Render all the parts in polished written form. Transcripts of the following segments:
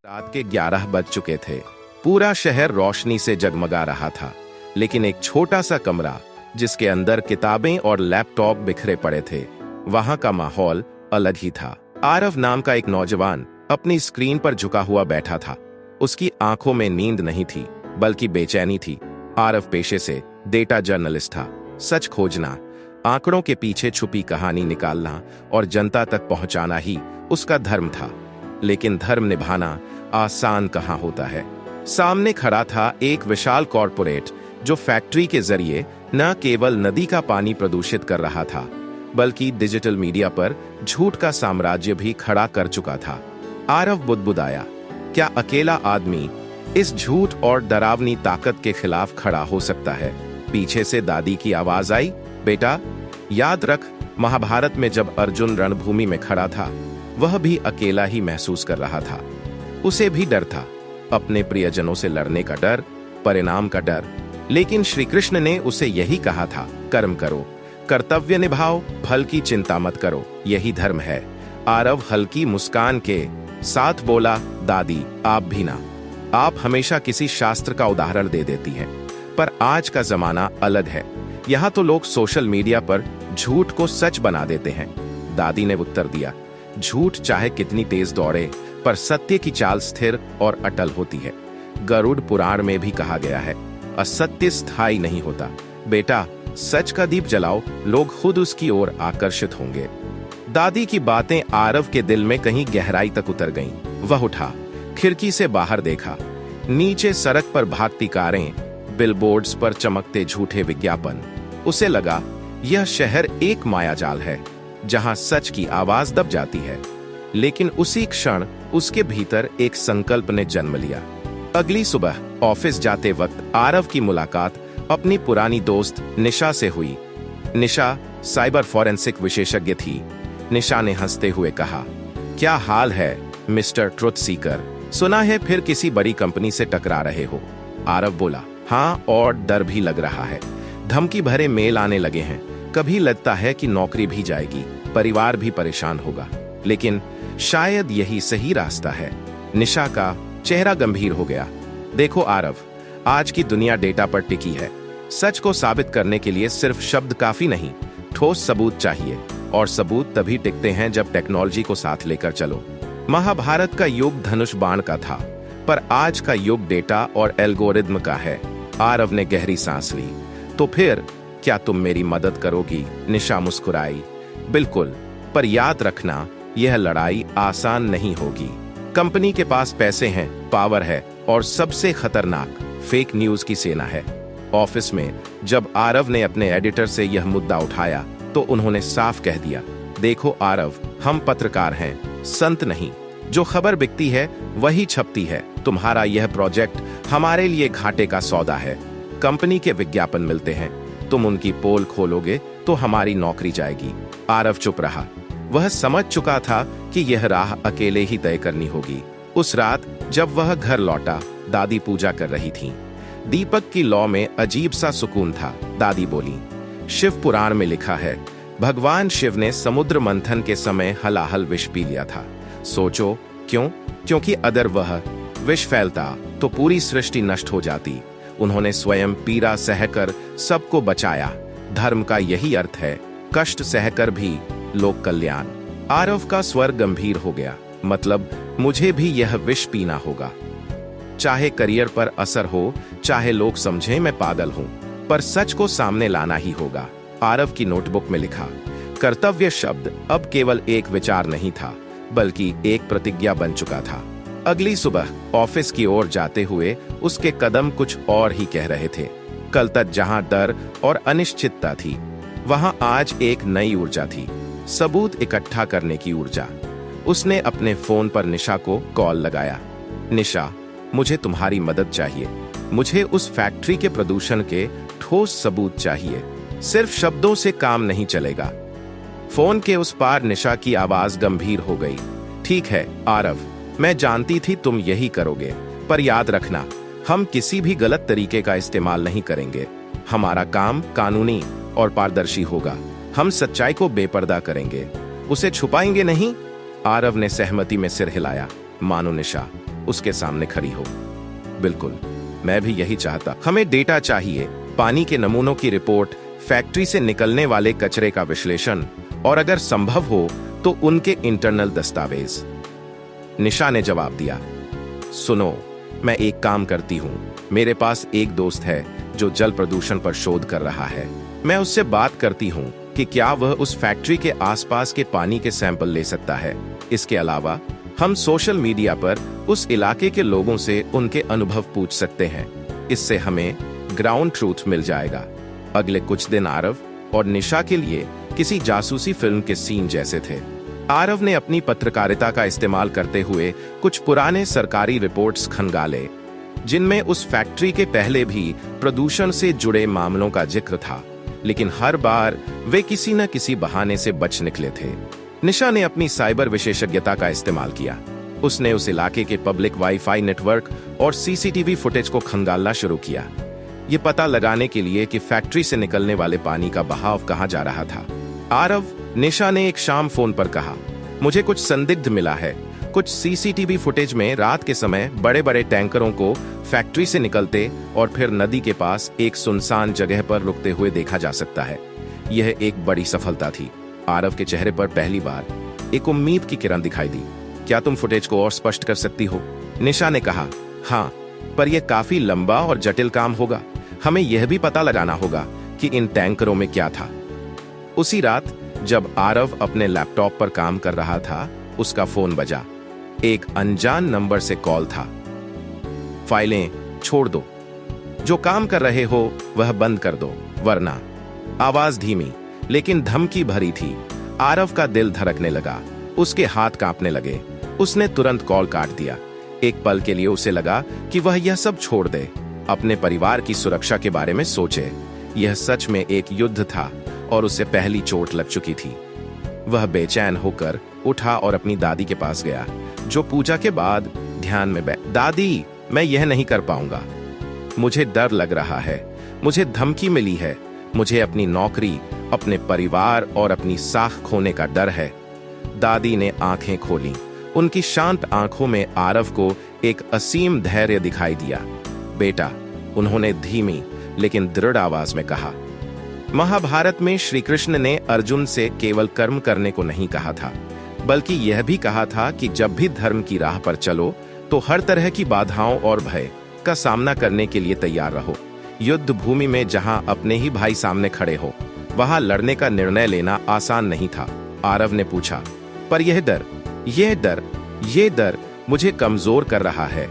रात के 11 बज चुके थे। पूरा शहर रोशनी से जगमगा रहा था, लेकिन एक छोटा सा कमरा जिसके अंदर किताबें और लैपटॉप बिखरे पड़े थे, वहां का माहौल अलग ही था। आरव नाम का एक नौजवान अपनी स्क्रीन पर झुका हुआ बैठा था। उसकी आंखों में नींद नहीं थी, बल्कि बेचैनी थी। आरव पेशे से डेटा जर्नलिस्ट था। सच खोजना, आंकड़ों के पीछे छुपी कहानी निकालना और जनता तक पहुंचाना ही उसका धर्म था। लेकिन धर्म निभाना आसान कहाँ होता है। सामने खड़ा था एक विशाल कॉरपोरेट जो फैक्ट्री के जरिए न केवल नदी का पानी प्रदूषित कर रहा था, बल्कि डिजिटल मीडिया पर झूठ का साम्राज्य भी खड़ा कर चुका था। आरव बुदबुदाया, क्या अकेला आदमी इस झूठ और डरावनी ताकत के खिलाफ खड़ा हो सकता है? पीछे से दादी की आवाज आई, बेटा याद रख, महाभारत में जब अर्जुन रणभूमि में खड़ा था, वह भी अकेला ही महसूस कर रहा था। उसे भी डर था, अपने प्रियजनों से लड़ने का डर, परिणाम का डर। लेकिन श्री कृष्ण ने उसे यही कहा था, कर्म करो, कर्तव्य निभाओ, फल की चिंता मत करो, यही धर्म है। आरव हल्की मुस्कान के साथ बोला, दादी आप भी ना, आप हमेशा किसी शास्त्र का उदाहरण दे देती हैं, पर आज का जमाना अलग है। यहाँ तो लोग सोशल मीडिया पर झूठ को सच बना देते हैं। दादी ने उत्तर दिया, झूठ चाहे कितनी तेज दौड़े, पर सत्य की चाल स्थिर और अटल होती है। गरुड़ पुराण में भी कहा गया है, असत्य स्थायी नहीं होता। बेटा सच का दीप जलाओ, लोग खुद उसकी ओर आकर्षित होंगे। दादी की बातें आरव के दिल में कहीं गहराई तक उतर गईं। वह उठा, खिड़की से बाहर देखा। नीचे सड़क पर भागती कारें, बिलबोर्ड्स पर चमकते झूठे विज्ञापन। उसे लगा यह शहर एक मायाजाल है, जहां सच की आवाज दब जाती है। लेकिन उसी क्षण उसके भीतर एक संकल्प ने जन्म लिया। अगली सुबह ऑफिस जाते वक्त आरव की मुलाकात अपनी पुरानी दोस्त निशा से हुई। निशा साइबर फॉरेंसिक विशेषज्ञ थी। निशा ने हंसते हुए कहा, क्या हाल है मिस्टर ट्रुथ सीकर, सुना है फिर किसी बड़ी कंपनी से टकरा रहे हो। आरव बोला, हाँ, और डर भी लग रहा है। धमकी भरे मेल आने लगे हैं। कभी लगता है कि नौकरी भी जाएगी, परिवार भी परेशान होगा, लेकिन शायद यही सही रास्ता है। निशा का चेहरा गंभीर हो गया। देखो आरव, आज की दुनिया डेटा पर टिकी है। सच को साबित करने के लिए सिर्फ शब्द काफी नहीं, ठोस सबूत चाहिए। और सबूत तभी टिकते हैं जब टेक्नोलॉजी को साथ लेकर चलो। महाभारत का युग धनुष बाण का था, पर आज का युग डेटा और एल्गोरिदम का है। आरव ने गहरी सांस ली। तो फिर क्या तुम मेरी मदद करोगी? निशा मुस्कुराई। बिल्कुल, पर याद रखना, यह लड़ाई आसान नहीं होगी। कंपनी के पास पैसे हैं, पावर है, और सबसे खतरनाक फेक न्यूज की सेना है। ऑफिस में जब आरव ने अपने एडिटर से यह मुद्दा उठाया, तो उन्होंने साफ कह दिया, देखो आरव, हम पत्रकार हैं, संत नहीं। जो खबर बिकती है वही छपती है। तुम्हारा यह प्रोजेक्ट हमारे लिए घाटे का सौदा है। कंपनी के विज्ञापन मिलते हैं, तुम उनकी पोल खोलोगे तो हमारी नौकरी जाएगी। आरव चुप रहा। वह समझ चुका था कि यह राह अकेले ही तय करनी होगी। उस रात जब वह घर लौटा, दादी पूजा कर रही थीं। दीपक की लौ में अजीब सा सुकून था। दादी बोली, शिव पुराण में लिखा है, भगवान शिव ने समुद्र मंथन के समय हलाहल विष पी लिया था। सोचो क्यों? क्योंकि अगर वह विष फैलता तो पूरी सृष्टि नष्ट हो जाती। उन्होंने स्वयं पीड़ा सहकर सबको बचाया। धर्म का यही अर्थ है, कष्ट सहकर भी लोक कल्याण। आरव का स्वर गंभीर हो गया। मतलब मुझे भी यह विष पीना होगा, चाहे करियर पर असर हो, चाहे लोग समझें मैं पागल हूं, पर सच को सामने लाना ही होगा। आरव की नोटबुक में लिखा, कर्तव्य शब्द अब केवल एक विचार नहीं था, बल्कि एक प्रतिज्ञा बन चुका था। अगली सुबह ऑफिस की ओर जाते हुए उसके कदम कुछ और ही कह रहे थे। कल तक जहां डर और अनिश्चितता थी, वहां आज एक नई ऊर्जा थी, सबूत इकट्ठा करने की ऊर्जा। उसने अपने फोन पर निशा को कॉल लगाया। निशा, मुझे तुम्हारी मदद चाहिए। मुझे उस फैक्ट्री के प्रदूषण के ठोस सबूत चाहिए। सिर्फ शब्दों से काम नहीं चलेगा। फोन के उस पार निशा की आवाज गंभीर हो गई। ठीक है आरव, मैं जानती थी तुम यही करोगे, पर याद रखना, हम किसी भी गलत तरीके का इस्तेमाल नहीं करेंगे। हमारा काम कानूनी और पारदर्शी होगा। हम सच्चाई को बेपर्दा करेंगे, उसे छुपाएंगे नहीं। आरव ने सहमति में सिर हिलाया। मानो निशा, उसके सामने खड़ी हो। बिल्कुल, मैं भी यही चाहता। हमें डेटा चाहिए, पानी के नमूनों की रिपोर्ट, फैक्ट्री से निकलने वाले कचरे का विश्लेषण और अगर संभव हो तो उनके इंटरनल दस्तावेज। निशा ने जवाब दिया, सुनो, मैं एक काम करती हूँ। मेरे पास एक दोस्त है जो जल प्रदूषण पर शोध कर रहा है। मैं उससे बात करती हूँ कि क्या वह उस फैक्ट्री के आसपास के पानी के सैंपल ले सकता है। इसके अलावा हम सोशल मीडिया पर उस इलाके के लोगों से उनके अनुभव पूछ सकते हैं। इससे हमें ग्राउंड ट्रूथ मिल जाएगा। अगले कुछ दिन आरव और निशा के लिए किसी जासूसी फिल्म के सीन जैसे थे। आरव ने अपनी पत्रकारिता का इस्तेमाल करते हुए कुछ पुराने सरकारी रिपोर्ट्स खंगाले, जिनमें उस फैक्ट्री के पहले भी प्रदूषण से जुड़े मामलों का जिक्र था, लेकिन हर बार वे किसी न किसी बहाने से बच निकले थे। निशा ने अपनी साइबर विशेषज्ञता का इस्तेमाल किया। उसने उस इलाके के पब्लिक वाईफाई नेटवर्क और सीसीटीवी फुटेज को खंगालना शुरू किया, ये पता लगाने के लिए कि फैक्ट्री से निकलने वाले पानी का बहाव कहां जा रहा था। आरव, निशा ने एक शाम फोन पर कहा, मुझे कुछ संदिग्ध मिला है। कुछ सीसीटीवी फुटेज में रात के समय बड़े बड़े टैंकरों को फैक्ट्री से निकलते और फिर नदी के पास एक सुनसान जगह पर रुकते हुए देखा जा सकता है। यह एक बड़ी सफलता थी। आरव के चेहरे पर पहली बार एक उम्मीद की किरण दिखाई दी। क्या तुम फुटेज को और स्पष्ट कर सकती हो? निशा ने कहा, हाँ, पर यह काफी लंबा और जटिल काम होगा। हमें यह भी पता लगाना होगा कि इन टैंकरों में क्या था। उसी रात जब आरव अपने लैपटॉप पर काम कर रहा था, उसका फोन बजा। एक अनजान नंबर से कॉल था। फाइलें छोड़ दो, जो काम कर रहे हो वह बंद कर दो, वरना। आवाज धीमी लेकिन धमकी भरी थी। आरव का दिल धड़कने लगा, उसके हाथ कांपने लगे। उसने तुरंत कॉल काट दिया। एक पल के लिए उसे लगा कि वह यह सब छोड़ दे, अपने परिवार की सुरक्षा के बारे में सोचे। यह सच में एक युद्ध था और उसे पहली चोट लग चुकी थी। वह बेचैन होकर उठा और अपनी दादी के पास गया, जो पूजा के बाद ध्यान में दादी, मैं यह नहीं कर पाऊंगा। मुझे डर लग रहा है, मुझे धमकी मिली है, मुझे अपनी नौकरी, अपने परिवार और अपनी साख खोने का डर है। दादी ने आंखें खोलीं। उनकी शांत आंखों में आरव को एक असीम धैर्य दिखाई दिया। बेटा, उन्होंने धीमी लेकिन दृढ़ आवाज में कहा, महाभारत में श्री कृष्ण ने अर्जुन से केवल कर्म करने को नहीं कहा था, बल्कि यह भी कहा था कि जब भी धर्म की राह पर चलो तो हर तरह की बाधाओं और भय का सामना करने के लिए तैयार रहो। युद्ध भूमि में जहां अपने ही भाई सामने खड़े हो, वहां लड़ने का निर्णय लेना आसान नहीं था। आरव ने पूछा, पर यह डर मुझे कमजोर कर रहा है।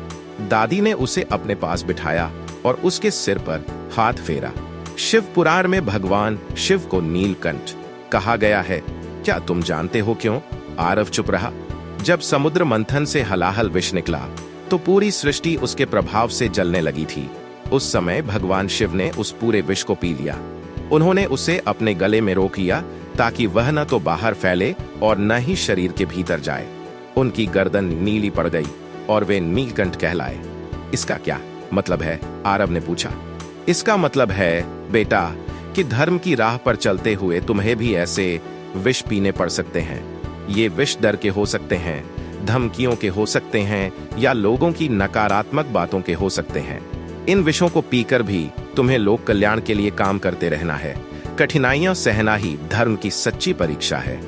दादी ने उसे अपने पास बिठाया और उसके सिर पर हाथ फेरा। शिव पुराण में भगवान शिव को नीलकंठ कहा गया है। क्या तुम जानते हो क्यों? आरव चुप रहा। जब समुद्र मंथन से हलाहल विष निकला तो पूरी सृष्टि उसके प्रभाव से जलने लगी थी। उस समय भगवान शिव ने उस पूरे विष को पी लिया। उन्होंने उसे अपने गले में रोक लिया ताकि वह न तो बाहर फैले और न ही शरीर के भीतर जाए। उनकी गर्दन नीली पड़ गई और वे नीलकंठ कहलाए। इसका क्या मतलब है? आरव ने पूछा। इसका मतलब है बेटा कि धर्म की राह पर चलते हुए तुम्हें भी ऐसे विष पीने पड़ सकते हैं। ये विष डर के हो सकते हैं, धमकियों के हो सकते हैं या लोगों की नकारात्मक बातों के हो सकते हैं। इन विषों को पीकर भी तुम्हें लोक कल्याण के लिए काम करते रहना है। कठिनाइयां सहना ही धर्म की सच्ची परीक्षा है।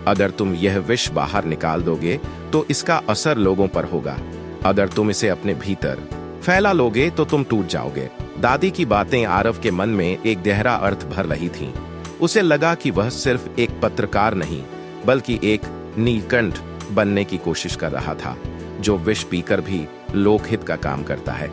अगर तुम यह विष बाहर निकाल दोगे तो इसका असर लोगों पर होगा। अगर तुम इसे अपने भीतर फैला लोगे तो तुम टूट जाओगे। दादी की बातें आरव के मन में एक गहरा अर्थ भर रही थीं। उसे लगा कि वह सिर्फ एक पत्रकार नहीं, बल्कि एक नीलकंठ बनने की कोशिश कर रहा था, जो विष पीकर भी लोकहित का काम करता है।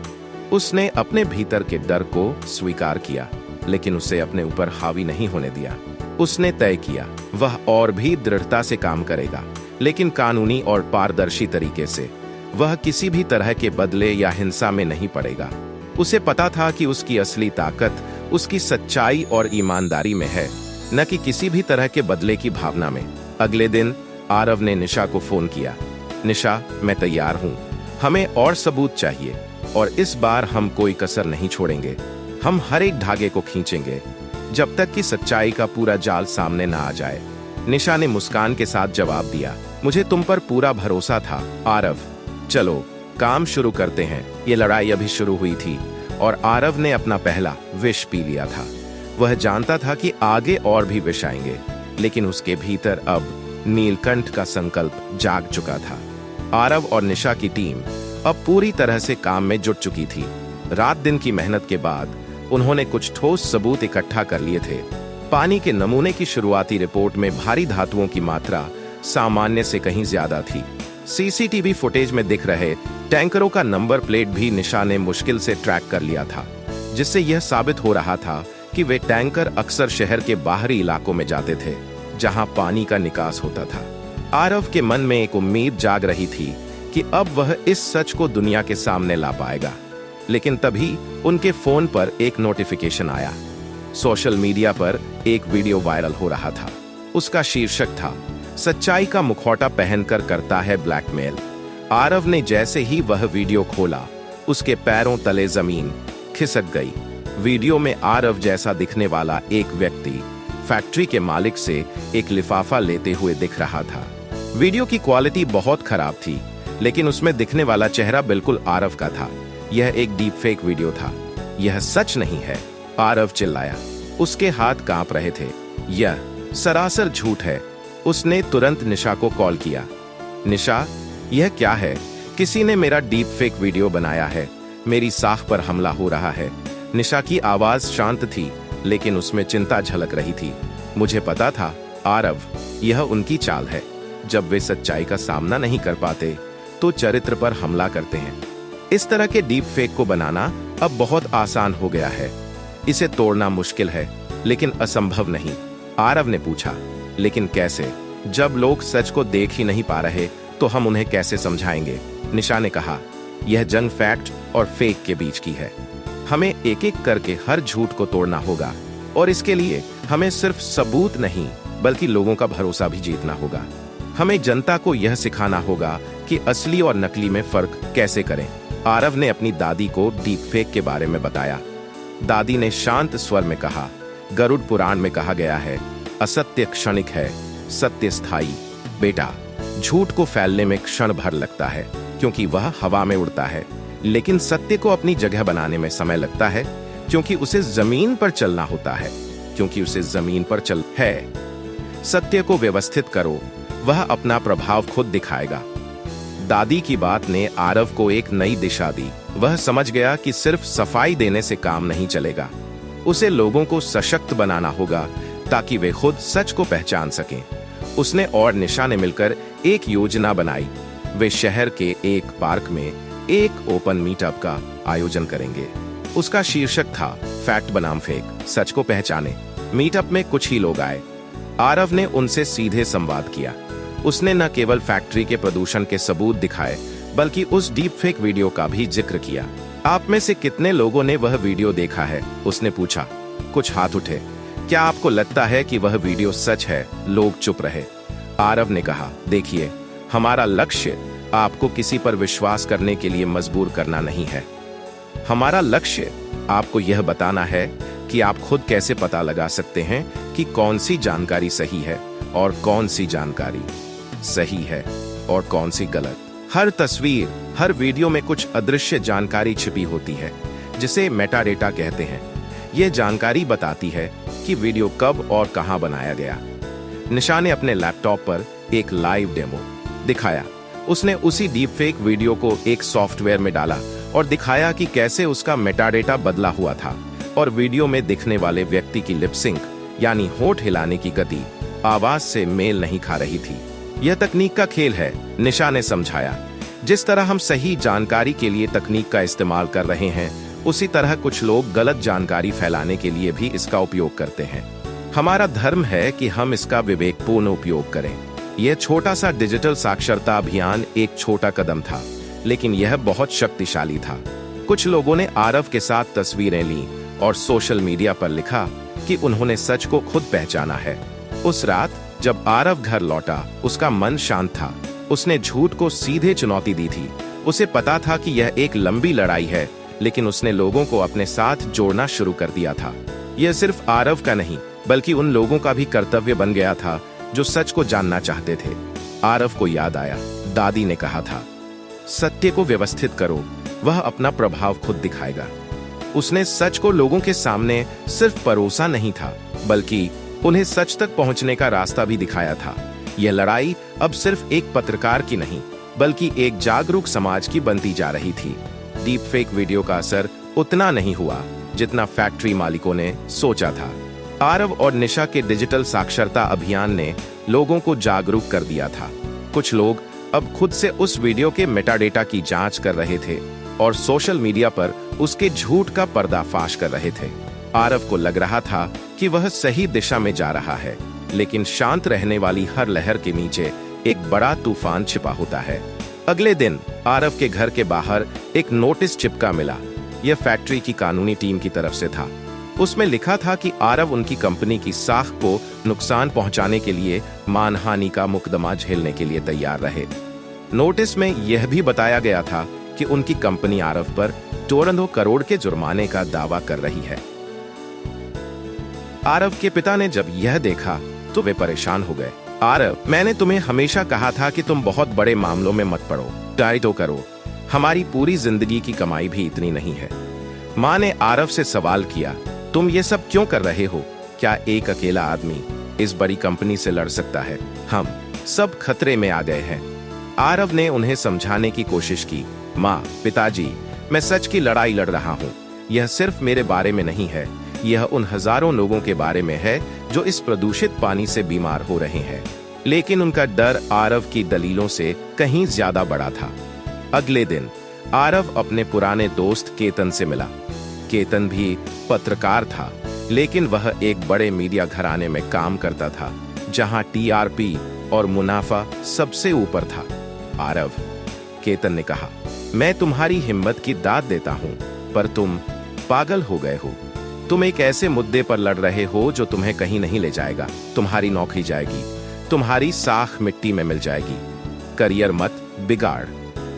उसने अपने भीतर के डर को स्वीकार किया, लेकिन उसे अपने ऊपर हावी नहीं होने दिया। उसने तय किया वह और भी दृढ़ता से काम करेगा, लेकिन कानूनी और पारदर्शी तरीके से। वह किसी भी तरह के बदले या हिंसा में नहीं पड़ेगा। उसे पता था कि उसकी असली ताकत उसकी सच्चाई और ईमानदारी में है, न कि किसी भी तरह के बदले की भावना में। अगले दिन आरव ने निशा को फोन किया। निशा, मैं तैयार हूं। हमें और सबूत चाहिए और इस बार हम कोई कसर नहीं छोड़ेंगे। हम हर एक धागे को खींचेंगे जब तक कि सच्चाई का पूरा जाल सामने ना आ जाए। निशा ने मुस्कान के साथ जवाब दिया, मुझे तुम पर पूरा भरोसा था आरव। चलो काम शुरू करते हैं। ये लड़ाई अभी शुरू हुई थी और आरव ने अपना पहला विष पी लिया था। वह जानता था कि आगे और भी विष आएंगे, लेकिन उसके भीतर अब नीलकंठ का संकल्प जाग चुका था। आरव और निशा की टीम अब पूरी तरह से काम में जुट चुकी थी। रात दिन की मेहनत के बाद उन्होंने कुछ ठोस सबूत इकट्ठा कर लिए थे। पानी के नमूने की शुरुआती रिपोर्ट में भारी धातुओं की मात्रा सामान्य से कहीं ज्यादा थी। सीसीटीवी फुटेज में दिख रहे टैंकरों का नंबर प्लेट भी निशा ने मुश्किल से ट्रैक कर लिया था, जिससे यह साबित हो रहा था कि वे टैंकर अक्सर शहर के बाहरी इलाकों में जाते थे, जहां पानी का निकास होता था। आरव के मन में एक उम्मीद जाग रही थी कि अब वह इस सच को दुनिया के सामने ला पाएगा। लेकिन तभी उनके फोन पर एक नोटिफिकेशन आया। सोशल मीडिया पर एक वीडियो वायरल हो रहा था। उसका शीर्षक था, सच्चाई का मुखौटा पहनकर करता है ब्लैकमेल। आरव ने जैसे ही वह वीडियो खोला, उसके पैरों तले जमीन खिसक गई। वीडियो में आरव जैसा दिखने वाला एक व्यक्ति फैक्ट्री के मालिक से एक लिफाफा लेते हुए दिख रहा था। वीडियो की क्वालिटी बहुत खराब थी, लेकिन उसमें दिखने वाला चेहरा बिल्कुल आरव का था। यह एक डीप फेक वीडियो था। यह सच नहीं है, आरव चिल्लाया। उसके हाथ कांप रहे थे। यह सरासर झूठ है। उसने तुरंत निशा को कॉल किया। निशा, यह क्या है? किसी ने मेरा डीप फेक वीडियो बनाया है। मेरी साख पर हमला हो रहा है। निशा की आवाज शांत थी, लेकिन उसमें चिंता झलक रही थी। मुझे पता था आरव, यह उनकी चाल है। जब वे सच्चाई का सामना नहीं कर पाते तो चरित्र पर हमला करते हैं। इस तरह के डीप फेक को बनाना अब बहुत आसान हो गया है। इसे तोड़ना मुश्किल है, लेकिन असंभव नहीं। आरव ने पूछा, लेकिन कैसे? जब लोग सच को देख ही नहीं पा रहे तो हम उन्हें कैसे समझाएंगे? निशा ने कहा, यह जंग फैक्ट और फेक के बीच की है। हमें एक एक करके हर झूठ को तोड़ना होगा, और इसके लिए हमें सिर्फ सबूत नहीं बल्कि लोगों का भरोसा भी जीतना होगा। हमें जनता को यह सिखाना होगा कि असली और नकली में फर्क कैसे करें। आरव ने अपनी दादी को डीप फेक के बारे में बताया। दादी ने शांत स्वर में कहा, गरुड़ पुराण में कहा गया है, असत्य क्षणिक है, सत्य स्थायी। बेटा, झूठ को फैलने में क्षण भर लगता है, क्योंकि वह हवा में उड़ता है, लेकिन सत्य को अपनी जगह बनाने में समय लगता है, क्योंकि उसे जमीन पर चलना होता है, क्योंकि उसे जमीन पर चल है। सत्य को व्यवस्थित करो, वह अपना प्रभाव खुद दिखाएगा। दादी की बात ने आरव को एक नई दिशा दी। वह समझ गया कि सिर्फ सफाई देने से काम नहीं चलेगा। उसे लोगों को सशक्त बनाना होगा ताकि वे खुद सच को पहचान सकें। उसने और निशा ने मिलकर एक योजना बनाई। वे शहर के एक पार्क में एक ओपन मीटअप का आयोजन करेंगे। उसका शीर्षक था, फैक्ट बनाम फेक, सच को पहचाने। मीटअप में कुछ ही लोग आए। आरव ने उनसे सीधे संवाद किया। उसने न केवल फैक्ट्री के प्रदूषण के सबूत दिखाए, बल्कि उस डीप फेक वीडियो का भी जिक्र किया। आप में से कितने लोगों ने वह वीडियो देखा है? उसने पूछा। कुछ हाथ उठे। क्या आपको लगता है कि वह वीडियो सच है? लोग चुप रहे। आरव ने कहा, देखिए, हमारा लक्ष्य आपको किसी पर विश्वास करने के लिए मजबूर करना नहीं है। हमारा लक्ष्य आपको यह बताना है कि आप खुद कैसे पता लगा सकते हैं कि कौन सी जानकारी सही है और कौन सी जानकारी सही है और कौन सी गलत। हर तस्वीर, हर वीडियो में कुछ अदृश्य जानकारी छिपी होती है, जिसे मेटाडेटा कहते हैं। यह जानकारी बताती है कि वीडियो कब और कहां बनाया गया। निशा ने अपने लैपटॉप पर एक लाइव डेमो दिखाया। उसने उसी डीप फेक वीडियो को एक सॉफ्टवेयर में डाला और दिखाया कि कैसे उसका मेटाडेटा बदला हुआ था और वीडियो में दिखने वाले व्यक्ति की लिपसिंक यानी होठ हिलाने की गति आवाज से मेल नहीं खा रही थी। यह तकनीक का खेल है, निशा ने समझाया। जिस तरह हम सही जानकारी के लिए तकनीक का इस्तेमाल कर रहे हैं, उसी तरह कुछ लोग गलत जानकारी फैलाने के लिए भी इसका उपयोग करते हैं। हमारा धर्म है कि हम इसका विवेकपूर्ण उपयोग करें। यह छोटा सा डिजिटल साक्षरता अभियान एक छोटा कदम था, लेकिन यह बहुत शक्तिशाली था। कुछ लोगों ने आरव के साथ तस्वीरें ली और सोशल मीडिया पर लिखा कि उन्होंने सच को खुद पहचाना है। उस रात जब आरव घर लौटा, उसका मन शांत था। उसने झूठ को सीधे चुनौती दी थी। उसे पता था कि यह एक लंबी लड़ाई है, लेकिन उसने लोगों को अपने साथ जोड़ना शुरू कर दिया था। यह सिर्फ आरव का नहीं, बल्कि उन लोगों का भी कर्तव्य बन गया था जो सच को जानना चाहते थे। आरव को याद आया, दादी ने कहा था, सत्य को व्यवस्थित करो, वह अपना प्रभाव खुद दिखाएगा। उसने सच को लोगों के सामने सिर्फ परोसा नहीं था, बल्कि उन्हें सच तक पहुंचने का रास्ता भी दिखाया था। यह लड़ाई अब सिर्फ एक पत्रकार की नहीं, बल्कि एक जागरूक समाज की बनती जा रही थी। डीप फेक वीडियो का असर उतना नहीं हुआ जितना फैक्ट्री मालिकों ने सोचा था। आरव और निशा के डिजिटल साक्षरता अभियान ने लोगों को जागरूक कर दिया था। कुछ लोग अब खुद से उस वीडियो के मेटाडेटा की जांच कर रहे थे और सोशल मीडिया पर उसके झूठ का पर्दाफाश कर रहे थे। आरव को लग रहा था कि वह सही दिशा में जा रहा है, लेकिन शांत रहने वाली हर लहर के नीचे एक बड़ा तूफान छिपा होता है। अगले दिन आरव के घर के बाहर एक नोटिस चिपका मिला। यह फैक्ट्री की कानूनी टीम की तरफ से था। उसमें लिखा था कि आरव उनकी कंपनी की साख को नुकसान पहुंचाने के लिए मानहानि का मुकदमा झेलने के लिए तैयार रहे। नोटिस में यह भी बताया गया था कि उनकी कंपनी आरव पर 2 करोड़ के जुर्माने का दावा कर रही है। आरव के पिता ने जब यह देखा तो वे परेशान हो गए। आरव, मैंने तुम्हें हमेशा कहा था कि तुम बहुत बड़े मामलों में मत पड़ो, ट्राई तो करो। हमारी पूरी जिंदगी की कमाई भी इतनी नहीं है। माँ ने आरव से सवाल किया, तुम ये सब क्यों कर रहे हो? क्या एक अकेला आदमी इस बड़ी कंपनी से लड़ सकता है? हम सब खतरे में आ गए हैं। आरव ने उन्हें समझाने की कोशिश की। माँ, पिताजी, मैं सच की लड़ाई लड़ रहा हूँ। यह सिर्फ मेरे बारे में नहीं है, यह उन हजारों लोगों के बारे में है जो इस प्रदूषित पानी से बीमार हो रहे हैं। लेकिन उनका डर आरव की दलीलों से कहीं ज्यादा बड़ा था। अगले दिन आरव अपने पुराने दोस्त केतन से मिला। केतन भी पत्रकार था, लेकिन वह एक बड़े मीडिया घराने में काम करता था, जहां टीआरपी और मुनाफा सबसे ऊपर था। आरव, केतन ने कहा, मैं तुम्हारी हिम्मत की दाद देता हूं, पर तुम पागल हो गए हो। तुम एक ऐसे मुद्दे पर लड़ रहे हो जो तुम्हें कहीं नहीं ले जाएगा। तुम्हारी नौकरी जाएगी, तुम्हारी साख मिट्टी में मिल जाएगी। करियर मत बिगाड़।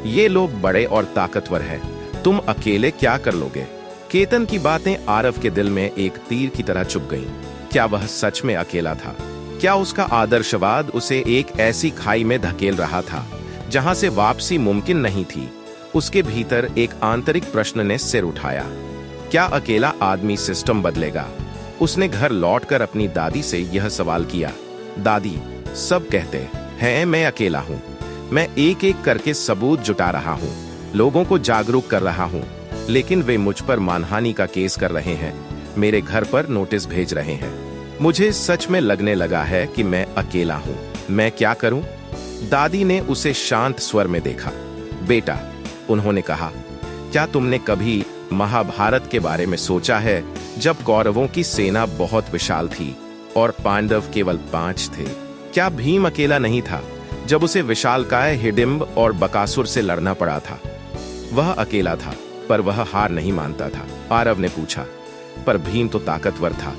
ये लोग बड़े और ताकतवर हैं, तुम अकेले क्या कर लोगे? केतन की बातें आरव के दिल में एक तीर की तरह चुभ गईं। क्या वह सच में अकेला था? क्या उसका आदर्शवाद उसे एक ऐसी खाई में धकेल रहा था जहां से वापसी मुमकिन नहीं थी? उसके भीतर एक आंतरिक प्रश्न ने सिर उठाया, क्या अकेला आदमी सिस्टम बदलेगा? उसने घर लौटकर अपनी दादी से यह सवाल किया, दादी, सब कहते हैं मैं अकेला हूँ। मैं एक एक करके सबूत जुटा रहा हूँ, लोगों को जागरूक कर रहा हूँ, लेकिन वे मुझ पर मानहानि का केस कर रहे हैं, मेरे घर पर नोटिस भेज रहे हैं। मुझे सच में लगने लगा है कि मैं अकेला हूँ। मैं क्या करूँ? दादी ने उसे शांत स्वर में देखा। बेटा, उन्होंने कहा, क्या तुमने कभी महाभारत के बारे में सोचा है, जब कौरवों की सेना बहुत विशाल थी और पांडव केवल 5 थे? क्या भीम अकेला नहीं था जब उसे विशालकाय हिडिंब और बकासुर से लड़ना पड़ा था? वह अकेला था, पर वह हार नहीं मानता था। आरव ने पूछा, पर भीम तो ताकतवर था।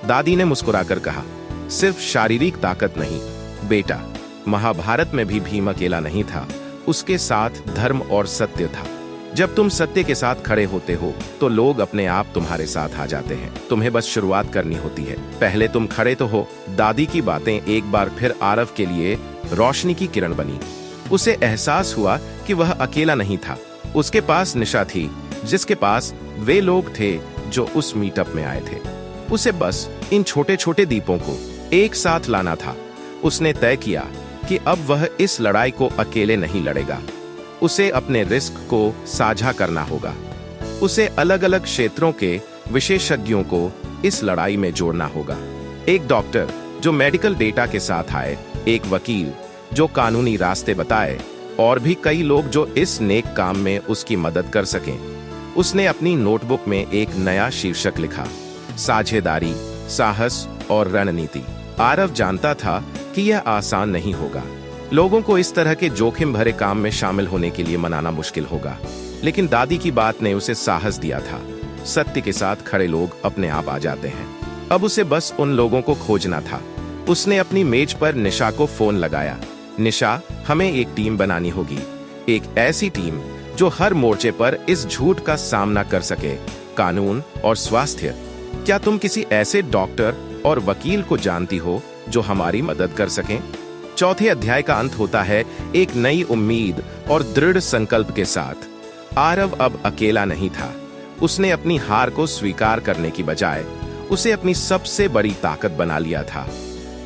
दादी ने मुस्कुराकर कहा, सिर्फ शारीरिक ताकत नहीं बेटा, महाभारत में भी भीम अकेला नहीं था, उसके साथ धर्म और सत्य था। जब तुम सत्य के साथ खड़े होते हो तो लोग अपने आप तुम्हारे साथ आ जाते हैं। तुम्हें बस शुरुआत करनी होती है, पहले तुम खड़े तो हो। दादी की बातें एक बार फिर आरव के लिए रोशनी की किरण बनी। उसे एहसास हुआ कि वह अकेला नहीं था। उसके पास निशा थी, जिसके पास वे लोग थे जो उस मीटअप में आए थे। उसे बस इन छोटे छोटे दीपों को एक साथ लाना था। उसने तय किया कि अब वह इस लड़ाई को अकेले नहीं लड़ेगा। उसे अपने रिस्क को साझा करना होगा। उसे अलग अलग क्षेत्रों के विशेषज्ञों को इस लड़ाई में जोड़ना होगा। एक डॉक्टर जो मेडिकल डेटा के साथ आए, एक वकील जो कानूनी रास्ते बताए, और भी कई लोग जो इस नेक काम में उसकी मदद कर सकें। उसने अपनी नोटबुक में एक नया शीर्षक लिखा, साझेदारी, साहस और रणनीति। आरव जानता था कि यह आसान नहीं होगा। लोगों को इस तरह के जोखिम भरे काम में शामिल होने के लिए मनाना मुश्किल होगा, लेकिन दादी की बात ने उसे साहस दिया था। सत्य के साथ खड़े लोग अपने आप आ जाते हैं। अब उसे बस उन लोगों को खोजना था। उसने अपनी मेज पर निशा को फोन लगाया। निशा, हमें एक टीम बनानी होगी, एक ऐसी टीम जो हर मोर्चे पर इस झूठ का सामना कर सके, कानून और स्वास्थ्य। क्या तुम किसी ऐसे डॉक्टर और वकील को जानती हो जो हमारी मदद कर सकें? चौथे अध्याय का अंत होता है एक नई उम्मीद और दृढ़ संकल्प के साथ। आरव अब अकेला नहीं था। उसने अपनी हार को स्वीकार करने की बजाय उसे अपनी सबसे बड़ी ताकत बना लिया था।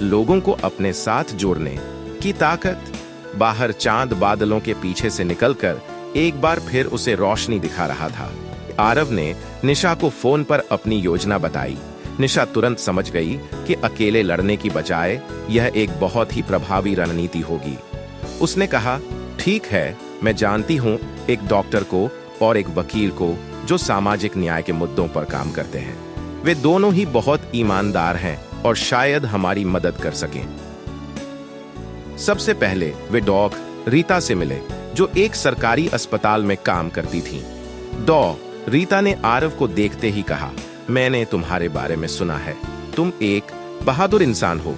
लोगों को अपने साथ जोड़ने की ताकत। बाहर चांद बादलों के पीछे से निकलकर एक बार फिर उसे रोशनी दिखा रहा था। आरव ने निशा को फोन पर अपनी योजना बताई। निशा तुरंत समझ गई कि अकेले लड़ने की बजाय यह एक बहुत ही प्रभावी रणनीति होगी। उसने कहा, ठीक है, मैं जानती हूँ एक डॉक्टर को और एक वकील को जो सामाजिक न्याय के मुद्दों पर काम करते हैं। वे दोनों ही बहुत ईमानदार हैं और शायद हमारी मदद कर सकें। सबसे पहले वे डॉक्टर रीता से मिले, जो एक सरकारी अस्पताल में काम करती थी। रीता ने आरव को देखते ही कहा, मैंने तुम्हारे बारे में सुना है, तुम एक बहादुर इंसान हो।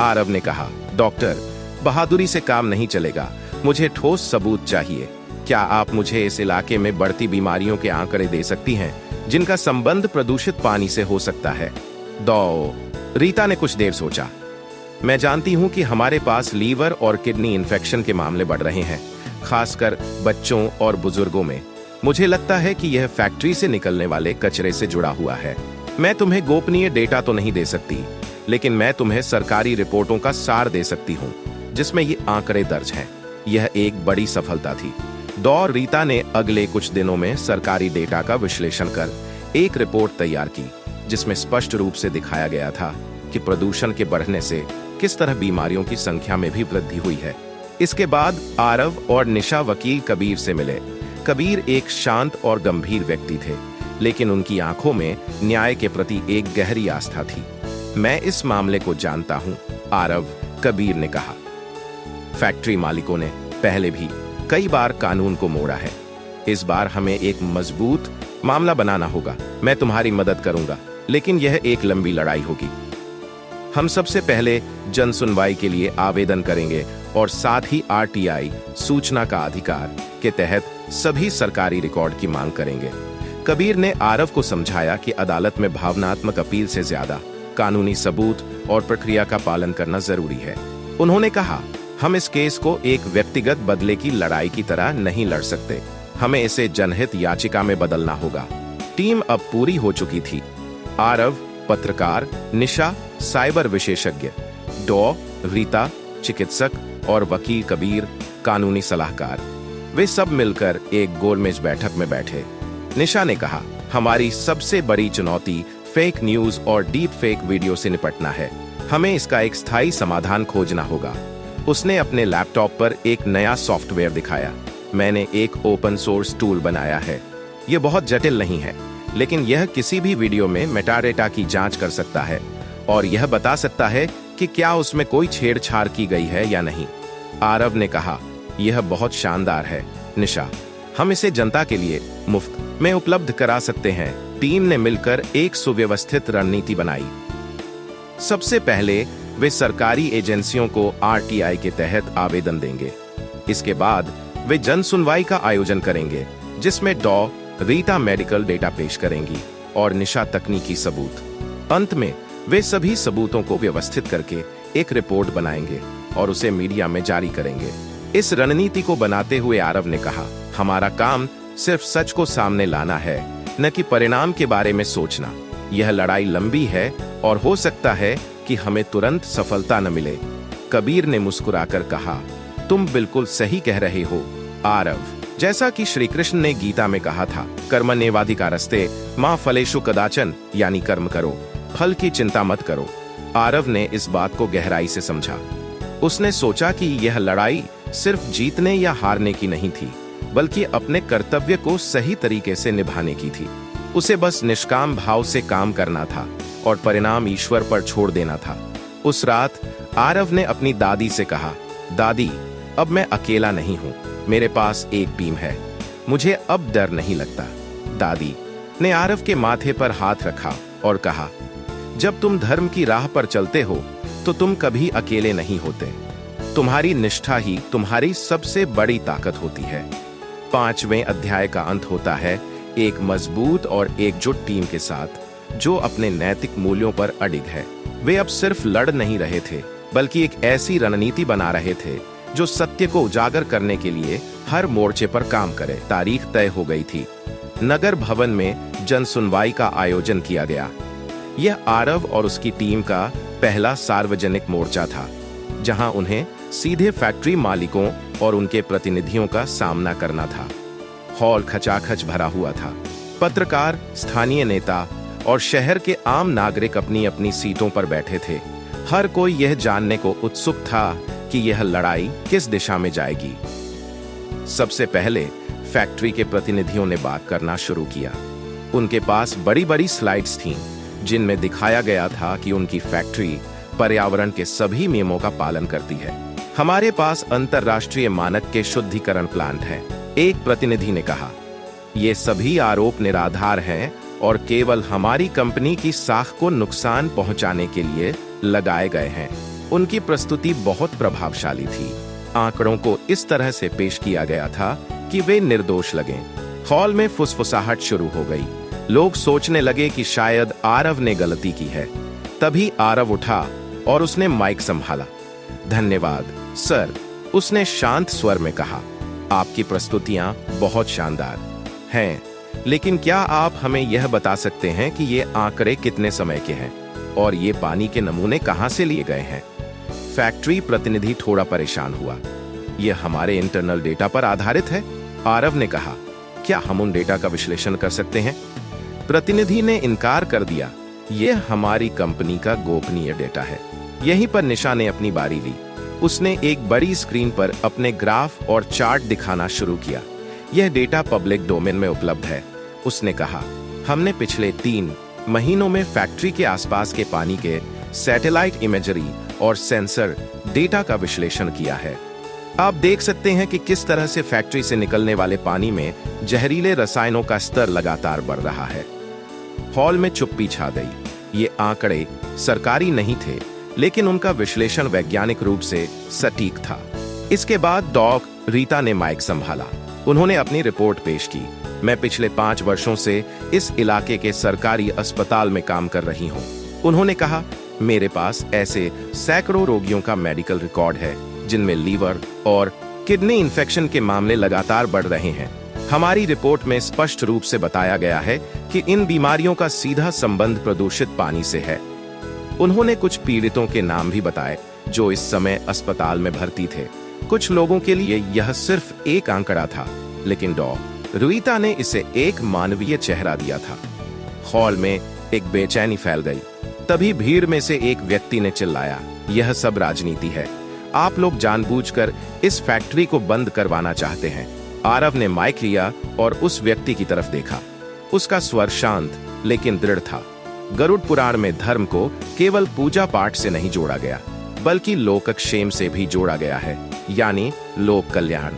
आरव ने कहा, डॉक्टर, बहादुरी से काम नहीं चलेगा, मुझे ठोस सबूत चाहिए। क्या आप मुझे इस इलाके में बढ़ती बीमारियों के आंकड़े दे सकती हैं जिनका संबंध प्रदूषित पानी से हो सकता है? रीता ने कुछ देर सोचा। मैं जानती हूं कि हमारे पास लीवर और किडनी इन्फेक्शन के मामले बढ़ रहे हैं, खासकर बच्चों और बुजुर्गों में। मुझे लगता है कि यह फैक्ट्री से निकलने वाले कचरे से जुड़ा हुआ है। मैं तुम्हें गोपनीय डेटा तो नहीं दे सकती, लेकिन मैं तुम्हें सरकारी रिपोर्टों का सार दे सकती हूँ जिसमें ये आंकड़े दर्ज हैं। यह एक बड़ी सफलता थी। रीता ने अगले कुछ दिनों में सरकारी डेटा का विश्लेषण कर एक रिपोर्ट तैयार की, जिसमें स्पष्ट रूप से दिखाया गया था कि प्रदूषण के बढ़ने से किस तरह बीमारियों की संख्या में भी वृद्धि हुई है। इसके बाद आरव और निशा वकील कबीर से मिले। कबीर एक शांत और गंभीर व्यक्ति थे, लेकिन उनकी आंखों में न्याय के प्रति एक गहरी आस्था थी। मैं इस मामले को जानता हूँ, आरव, कबीर ने कहा। फैक्ट्री मालिकों ने पहले भी कई बार कानून को मोड़ा है। इस बार हमें एक मजबूत मामला बनाना होगा। मैं तुम्हारी मदद करूंगा, लेकिन यह एक लंबी लड़ाई होगी। हम सबसे पहले जन सुनवाई के लिए आवेदन करेंगे और साथ ही आरटीआई सूचना का अधिकार के तहत सभी सरकारी रिकॉर्ड की मांग करेंगे। कबीर ने आरव को समझाया कि अदालत में भावनात्मक अपील से ज्यादा कानूनी सबूत और प्रक्रिया का पालन करना जरूरी है। उन्होंने कहा, हम इस केस को एक व्यक्तिगत बदले की लड़ाई की तरह नहीं लड़ सकते। हमें इसे जनहित याचिका में बदलना होगा। टीम अब पूरी हो चुकी थी। आरव पत्रकार, निशा साइबर विशेषज्ञ, रीता चिकित्सक और वकील कबीर कानूनी सलाहकार, वे सब मिलकर एक गोलमेज बैठक में बैठे। निशा ने कहा, हमारी सबसे बड़ी चुनौती फेक न्यूज और डीप फेक वीडियो से निपटना है। हमें इसका एक स्थायी समाधान खोजना होगा। उसने अपने लैपटॉप पर एक नया सॉफ्टवेयर दिखाया। मैंने एक ओपन सोर्स टूल बनाया है। यह बहुत जटिल नहीं है, लेकिन यह किसी भी वीडियो में मेटाडेटा की जांच कर सकता है और यह बता सकता है कि क्या उसमें कोई छेड़छाड़ की गई है या नहीं। आरव ने कहा, यह बहुत शानदार है निशा, हम इसे जनता के लिए मुफ्त में उपलब्ध करा सकते हैं। टीम ने मिलकर एक सुव्यवस्थित रणनीति बनाई। सबसे पहले वे सरकारी एजेंसियों को आरटीआई के तहत आवेदन देंगे। इसके बाद वे जन सुनवाई का आयोजन करेंगे, जिसमें रीता मेडिकल डेटा पेश करेंगी और निशा तकनीकी सबूत। अंत में वे सभी सबूतों को व्यवस्थित करके एक रिपोर्ट बनाएंगे और उसे मीडिया में जारी करेंगे। इस रणनीति को बनाते हुए आरव ने कहा, हमारा काम सिर्फ सच को सामने लाना है, न कि परिणाम के बारे में सोचना। यह लड़ाई लंबी है और हो सकता है कि हमें तुरंत सफलता न मिले। कबीर ने मुस्कुराकर कहा, तुम बिल्कुल सही कह रहे हो आरव। जैसा कि श्री कृष्ण ने गीता में कहा था, कर्मण्येवाधिकारस्ते मा फलेषु कदाचन, यानी कर्म करो, फल की चिंता मत करो। आरव ने इस बात को गहराई से समझा। उसने सोचा कि यह लड़ाई सिर्फ जीतने या हारने की नहीं थी, बल्कि अपने कर्तव्य को सही तरीके से निभाने की थी। उसे बस निष्काम भाव से काम करना था और परिणाम ईश्वर पर छोड़ देना था। उस रात आरव ने अपनी दादी से कहा, दादी, अब मैं अकेला नहीं हूँ, मेरे पास एक टीम है, मुझे अब डर नहीं लगता। दादी ने आरव के माथे पर हाथ रखा और कहा, जब तुम धर्म की राह पर चलते हो तो तुम कभी अकेले नहीं होते। तुम्हारी निष्ठा ही तुम्हारी सबसे बड़ी ताकत होती है। 5वें अध्याय का अंत होता है एक मजबूत और एकजुट टीम के साथ, जो अपने नैतिक मूल्यों पर अडिग है। वे अब सिर्फ लड़ नहीं रहे थे, बल्कि एक ऐसी रणनीति बना रहे थे जो सत्य को उजागर करने के लिए हर मोर्चे पर काम करे। तारीख तय हो गई थी। नगर भवन में जन सुनवाई का आयोजन किया गया। यह आरव और उसकी टीम का पहला सार्वजनिक मोर्चा था, जहां उन्हें सीधे फैक्ट्री मालिकों और उनके प्रतिनिधियों का सामना करना था। हॉल खचाखच भरा हुआ था। पत्रकार, स्थानीय नेता और शहर के आम नागरिक अपनी अपनी सीटों पर बैठे थे। हर कोई यह जानने को उत्सुक था कि यह लड़ाई किस दिशा में जाएगी। सबसे पहले फैक्ट्री के प्रतिनिधियों ने बात करना शुरू किया। उनके पास बड़ी बड़ी स्लाइड्स थीं, जिनमें दिखाया गया था कि उनकी फैक्ट्री पर्यावरण के सभी नियमों का पालन करती है। हमारे पास अंतरराष्ट्रीय मानक के शुद्धिकरण प्लांट हैं, एक प्रतिनिधि ने कहा। ये सभी आरोप निराधार हैं और केवल हमारी कंपनी की साख को नुकसान पहुंचाने के लिए लगाए गए हैं। उनकी प्रस्तुति बहुत प्रभावशाली थी। आंकड़ों को इस तरह से पेश किया गया था कि वे निर्दोष लगें। हॉल में फुसफुसाहट शुरू हो गई। लोग सोचने लगे कि शायद आरव ने गलती की है। तभी आरव उठा और उसने माइक संभाला। धन्यवाद सर, उसने शांत स्वर में कहा। आपकी प्रस्तुतियां बहुत शानदार हैं, लेकिन क्या आप हमें यह बता सकते हैं कि ये आंकड़े कितने समय के हैं और ये पानी के नमूने कहां से लिए गए हैं? फैक्ट्री प्रतिनिधि थोड़ा परेशान हुआ। यह हमारे इंटरनल डेटा पर आधारित है, आरव ने कहा। क्या हम उन डेटा का विश्लेषण कर सकते हैं? प्रतिनिधि ने इनकार कर दिया। यह हमारी कंपनी का गोपनीय डेटा है। यहीं पर निशा ने अपनी बारी ली। उसने एक बड़ी स्क्रीन पर अपने ग्राफ और चार्ट दिखाना शुरू किया। यह डेटा पब्लिक डोमेन में उपलब्ध है, उसने कहा। हमने पिछले 3 महीनों में फैक्ट्री के आसपास के पानी के सैटेलाइट इमेजरी और सेंसर डेटा का विश्लेषण किया है। आप देख सकते हैं कि किस तरह से फैक्ट्री से निकलने वाले पानी में जहरीले रसायनों का स्तर लगातार बढ़ रहा है। हॉल में चुप्पी छा गई। ये आंकड़े सरकारी नहीं थे, लेकिन उनका विश्लेषण वैज्ञानिक रूप से सटीक था। इसके बाद डॉ. रीता ने माइक संभाला। उन्होंने अपनी रिपोर्ट पेश की। मैं पिछले 5 वर्षों से इस इलाके के सरकारी अस्पताल में काम कर रही हूँ, उन्होंने कहा। मेरे पास ऐसे सैकड़ों रोगियों का मेडिकल रिकॉर्ड है जिनमें लीवर और किडनी इन्फेक्शन के मामले लगातार बढ़ रहे हैं। हमारी रिपोर्ट में स्पष्ट रूप से बताया गया है कि इन बीमारियों का सीधा संबंध प्रदूषित पानी से है। उन्होंने कुछ पीड़ितों के नाम भी बताए जो इस समय अस्पताल में भर्ती थे। कुछ लोगों के लिए यह सिर्फ एक आंकड़ा था, लेकिन डॉ. रुईता ने इसे एक मानवीय चेहरा दिया था। हॉल में एक बेचैनी फैल गई। तभी भीड़ में से एक व्यक्ति ने चिल्लाया, यह सब राजनीति है। आप लोग जानबूझकर इस फैक्ट्री को बंद करवाना चाहते हैं। आरव ने माइक लिया और उस व्यक्ति की तरफ देखा। उसका स्वर शांत लेकिन दृढ़ था। गरुड़ पुराण में धर्म को केवल पूजा पाठ से नहीं जोड़ा गया, बल्कि लोकक्षेम से भी जोड़ा गया है, यानी लोक कल्याण।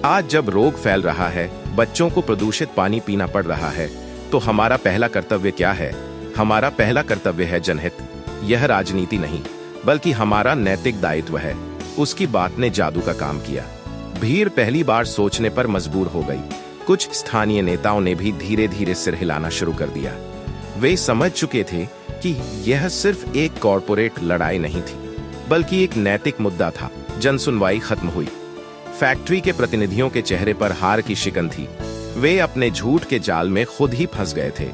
आज जब रोग फैल रहा है, बच्चों को प्रदूषित पानी पीना पड़ रहा है, तो हमारा पहला कर्तव्य क्या है? हमारा पहला कर्तव्य है जनहित। यह राजनीति नहीं, बल्कि हमारा नैतिक दायित्व है। उसकी बात ने जादू का काम किया। भीड़ पहली बार सोचने पर मजबूर हो गई। कुछ स्थानीय नेताओं ने भी धीरे धीरे सिर हिलाना शुरू कर दिया। वे समझ चुके थे कि यह सिर्फ एक कॉरपोरेट लड़ाई नहीं थी, बल्कि एक नैतिक मुद्दा था। जनसुनवाई खत्म हुई। फैक्ट्री के प्रतिनिधियों के चेहरे पर हार की शिकन थी। वे अपने झूठ के जाल में खुद ही फंस गए थे।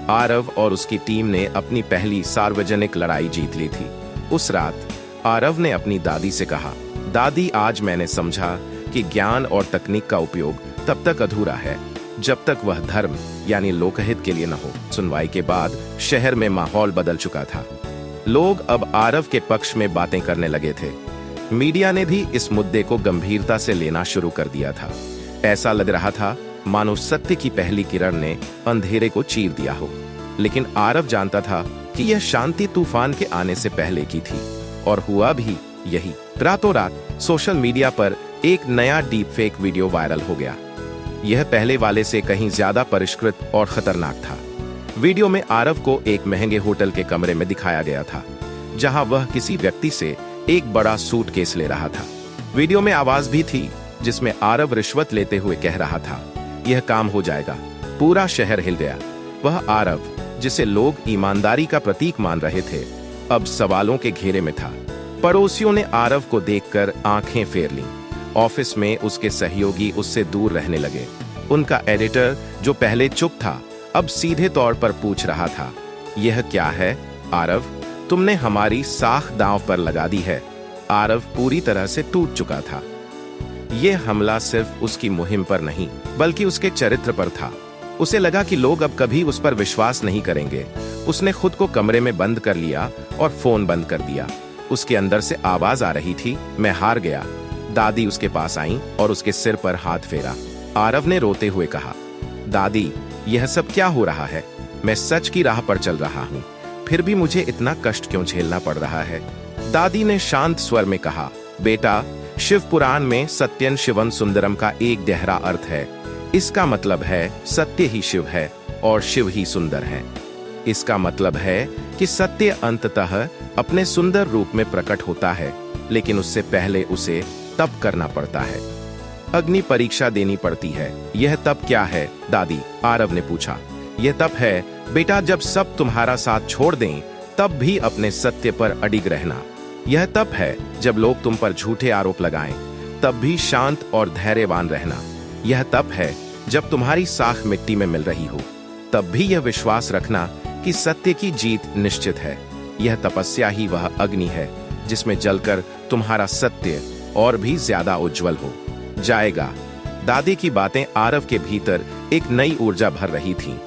आरव और उसकी टीम ने अपनी पहली सार्वजनिक लड़ाई जीत ली थी। उस रात आरव ने अपनी दादी से कहा, दादी, आज मैंने समझा कि ज्ञान और तकनीक का उपयोग तब तक अधूरा है जब तक वह धर्म यानी लोकहित के लिए न हो। सुनवाई के बाद शहर में माहौल बदल चुका था। लोग अब आरव के पक्ष में बातें करने लगे थे। मीडिया ने भी इस मुद्दे को गंभीरता से लेना शुरू कर दिया था। ऐसा लग रहा था मानो सत्य की पहली किरण ने अंधेरे को चीर दिया हो। लेकिन आरव जानता था कि यह शांति तूफान के आने से पहले की थी, और हुआ भी यही। रातों रात सोशल मीडिया पर एक नया डीप फेक वीडियो वायरल हो गया। यह पहले वाले से कहीं ज्यादा परिष्कृत और खतरनाक था। वीडियो में आरव को एक महंगे होटल के कमरे में दिखाया गया था, जहां वह किसी व्यक्ति से एक बड़ा सूटकेस ले रहा था। वीडियो में आवाज भी थी जिसमें आरव रिश्वत लेते हुए कह रहा था, यह काम हो जाएगा। पूरा शहर हिल गया। वह आरव, जिसे लोग ईमानदारी का प्रतीक मान रहे थे, अब सवालों के घेरे में था। पड़ोसियों ने आरव को देखकर आंखें फेर लीं। ऑफिस में उसके सहयोगी उससे दूर रहने लगे। उनका एडिटर, जो पहले चुप था, अब सीधे तौर पर पूछ रहा था, यह क्या है आरव? तुमने हमारी साख दांव पर लगा दी है। आरव पूरी तरह से टूट चुका था। यह हमला सिर्फ उसकी मुहिम पर नहीं, बल्कि उसके चरित्र पर था। उसे लगा कि लोग अब कभी उस पर विश्वास नहीं करेंगे। उसने खुद को कमरे में बंद कर लिया और फोन बंद कर दिया। उसके अंदर से आवाज आ रही थी, मैं हार गया। दादी उसके पास आई और उसके सिर पर हाथ फेरा। आरव ने रोते हुए कहा, दादी, यह सब क्या हो रहा है? मैं सच की राह पर चल रहा हूँ, फिर भी मुझे इतना कष्ट क्यों झेलना पड़ रहा है? दादी ने शांत स्वर में कहा, बेटा, शिव पुराण में सत्यन शिवन सुंदरम का एक गहरा अर्थ है। इसका मतलब है सत्य ही शिव है और शिव ही सुंदर है। इसका मतलब है कि सत्य अंततः अपने सुंदर रूप में प्रकट होता है, लेकिन उससे पहले उसे तप करना पड़ता है। अग्नि परीक्षा देनी पड़ती है। यह तप क्या है दादी? आरव ने पूछा। यह तप है बेटा, जब सब तुम्हारा साथ छोड़ दें तब भी अपने सत्य पर अडिग रहना। यह तप है जब लोग तुम पर झूठे आरोप लगाएं तब भी शांत और धैर्यवान रहना। यह तप है जब तुम्हारी साख मिट्टी में मिल रही हो तब भी यह विश्वास रखना कि सत्य की जीत निश्चित है। यह तपस्या ही वह अग्नि है जिसमें जलकर तुम्हारा सत्य और भी ज्यादा उज्जवल हो जाएगा। दादी की बातें आरव के भीतर एक नई ऊर्जा भर रही थीं।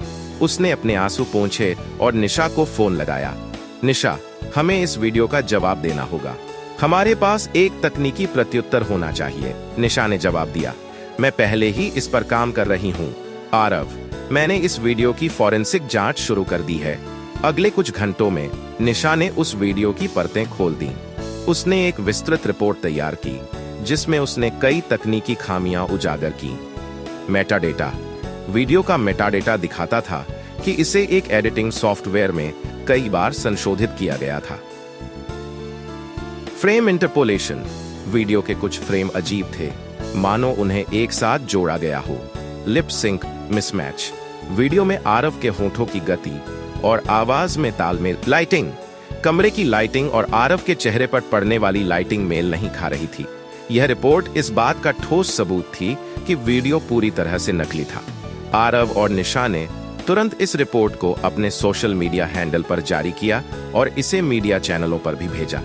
उसने अपने आंसू पोंछे और निशा को फोन लगाया। निशा, हमें इस वीडियो का जवाब देना होगा। हमारे पास एक तकनीकी प्रत्युत्तर होना चाहिए। निशा ने जवाब दिया, मैं पहले ही इस पर काम कर रही हूँ। आरव, मैंने इस वीडियो की फॉरेंसिक जांच शुरू कर दी है। अगले कुछ घंटों में निशा ने उस वीडियो की परतें खोल दी। उसने एक विस्तृत रिपोर्ट तैयार की जिसमें उसने कई तकनीकी खामियां उजागर की। मेटाडेटा। वीडियो का मेटाडेटा दिखाता था कि इसे एक एडिटिंग सॉफ्टवेयर में कई बार संशोधित किया गया था। Frame interpolation. वीडियो के कुछ फ्रेम अजीब थे, मानो उन्हें एक साथ जोड़ा गया हो। Lip sync mismatch. वीडियो में आरव के होठों की गति और आवाज में तालमेल। लाइटिंग। कमरे की लाइटिंग और आरव के चेहरे पर पड़ने वाली लाइटिंग मेल नहीं खा रही थी। यह रिपोर्ट इस बात का ठोस सबूत थी कि वीडियो पूरी तरह से नकली था। आरव और निशा ने तुरंत इस रिपोर्ट को अपने सोशल मीडिया हैंडल पर जारी किया और इसे मीडिया चैनलों पर भी भेजा।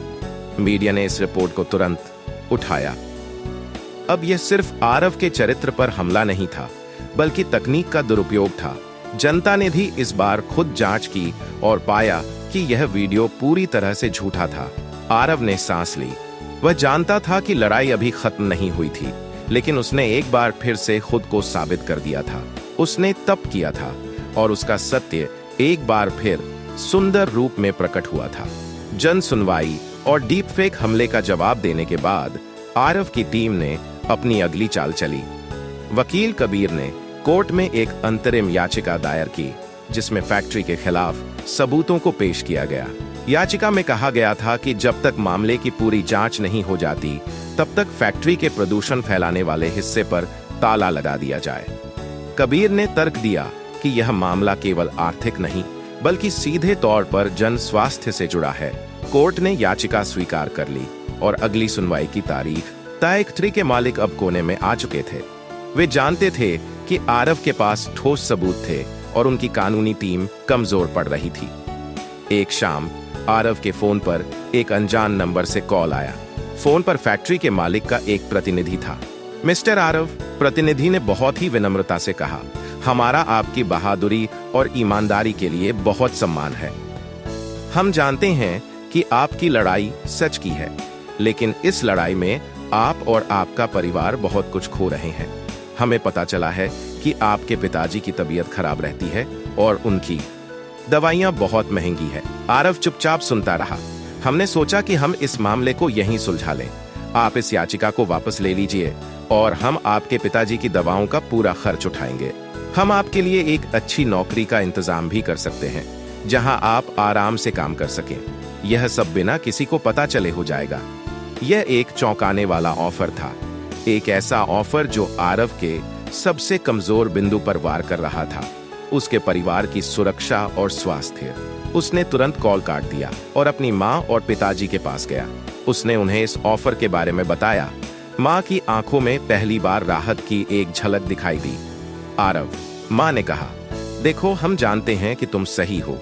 मीडिया ने इस रिपोर्ट को तुरंत उठाया। अब यह सिर्फ आरव के चरित्र पर हमला नहीं था, बल्कि तकनीक का दुरुपयोग था। जनता ने भी इस बार खुद जांच की और पाया कि यह वीडियो पूरी तरह से झूठा था। आरव ने सांस ली। वह जानता था कि लड़ाई अभी खत्म नहीं हुई थी, लेकिन उसने एक बार फिर से खुद को साबित कर दिया था। उसने तप किया था और उसका सत्य एक बार फिर सुंदर रूप में प्रकट हुआ था। जन सुनवाई और डीप फेक हमले का जवाब देने के बाद आरव की टीम ने अपनी अगली चाल चली। वकील कबीर ने कोर्ट में एक अंतरिम याचिका दायर की जिसमें फैक्ट्री के खिलाफ सबूतों को पेश किया गया। याचिका में कहा गया था कि जब तक मामले की पूरी जांच नहीं हो जाती तब तक फैक्ट्री के प्रदूषण फैलाने वाले हिस्से पर ताला लगा दिया जाए। कबीर ने तर्क दिया कि यह मामला केवल आर्थिक नहीं बल्कि सीधे तौर पर जन स्वास्थ्य से जुड़ा है। कोर्ट ने याचिका स्वीकार कर ली और अगली सुनवाई की तारीख तय। फैक्ट्री के मालिक अब कोने में आ चुके थे। वे जानते थे कि आरव के पास ठोस सबूत थे और उनकी कानूनी टीम कमजोर पड़ रही थी। एक शाम आरव के फोन पर एक अनजान नंबर से कॉल आया। फोन पर फैक्ट्री के मालिक का एक प्रतिनिधि था। मिस्टर आरव, प्रतिनिधि ने बहुत ही विनम्रता से कहा, हमारा आपकी बहादुरी और ईमानदारी के लिए बहुत सम्मान है। हम जानते हैं कि आपकी लड़ाई सच की है, लेकिन इस लड़ाई में आप और आपका परिवार बहुत कुछ खो रहे हैं। हमें पता चला है कि आपके पिताजी की तबीयत खराब रहती है और उनकी दवाइयां बहुत महंगी है। आरव चुपचाप सुनता रहा। हमने सोचा कि हम इस मामले को यहीं सुलझा लें। आप इस याचिका को वापस ले लीजिए और हम आपके पिताजी की दवाओं का पूरा खर्च उठाएंगे। हम आपके लिए एक अच्छी नौकरी का इंतजाम भी कर सकते हैं जहां आप आराम से काम कर सकें। यह सब बिना किसी को पता चले हो जाएगा। यह एक चौंकाने वाला ऑफर था, एक ऐसा ऑफर जो आरव के सबसे कमजोर बिंदु पर वार कर रहा था, उसके परिवार की सुरक्षा और स्वास्थ्य। उसने तुरंत कॉल काट दिया और अपनी माँ और पिताजी के पास गया। उसने उन्हें इस ऑफर के बारे में बताया। माँ की आंखों में पहली बार राहत की एक झलक दिखाई दी। आरव, माँ ने कहा, देखो हम जानते हैं कि तुम सही हो,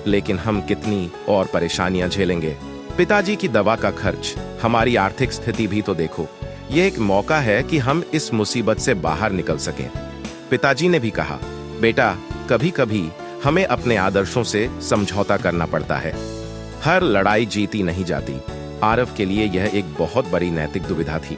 लेकिन हम कितनी और परेशानियां झेलेंगे। पिताजी की दवा का खर्च, हमारी आर्थिक स्थिति भी तो देखो। यह एक मौका है कि हम इस मुसीबत से बाहर निकल सकें। पिताजी ने भी कहा, बेटा कभी कभी हमें अपने आदर्शों से समझौता करना पड़ता है। हर लड़ाई जीती नहीं जाती। आरव के लिए यह एक बहुत बड़ी नैतिक दुविधा थी।